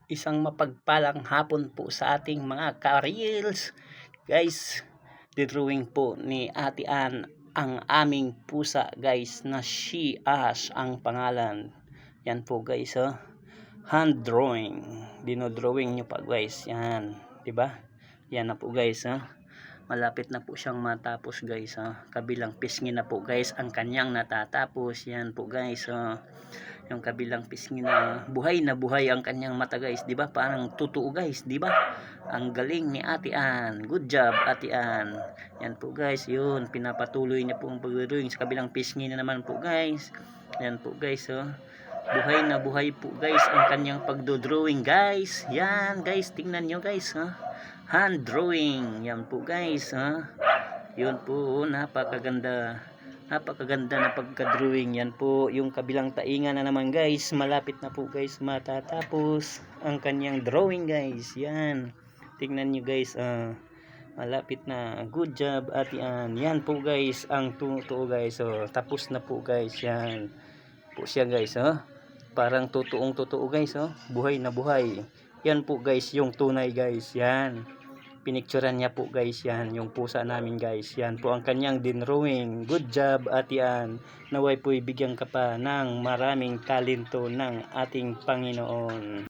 Isang mapagpalang hapon po sa ating mga ka-reels. Guys, drawing po ni Ate Ann ang aming pusa guys na She Ash ang pangalan. Yan po guys, oh. Hand drawing. Dinodrawing nyo pa guys. Yan, 'di ba? Yan na po guys, oh. Malapit na po siyang matapos guys, oh. Kabilang pisngi na po guys ang kanyang natatapos. Yan po guys, oh. Yung kabilang pisngi na buhay ang kanyang mata guys, 'di ba? Parang totoo guys, 'di ba? Ang galing ni Ate Ann. Good job Ate Ann. Yan po guys, yun pinapatuloy niya po ang pagdrawing sa kabilang pisngi na naman po guys. Yan po guys, oh. Buhay po guys ang kanyang pagdodrawing guys. Yan guys, tingnan nyo guys, ha. Hand drawing. Yan po guys, ha. Yun po, napakaganda na pagka-drawing. Yan po yung kabilang tainga na naman guys, malapit na po guys matatapos ang kanyang drawing guys. Yan, tingnan nyo guys, malapit na. Good job Ate Ann. Yan po guys ang totoo guys, tapos na po guys. Yan po siya guys, parang totoo guys, buhay na buhay. Yan po guys yung tunay guys. Yan, pinicturean niya po guys, yan yung pusa namin guys. Yan po ang kanyang dinrawing. Good job Ate Ann. Naway po'y bigyan ka pa ng maraming talento ng ating Panginoon.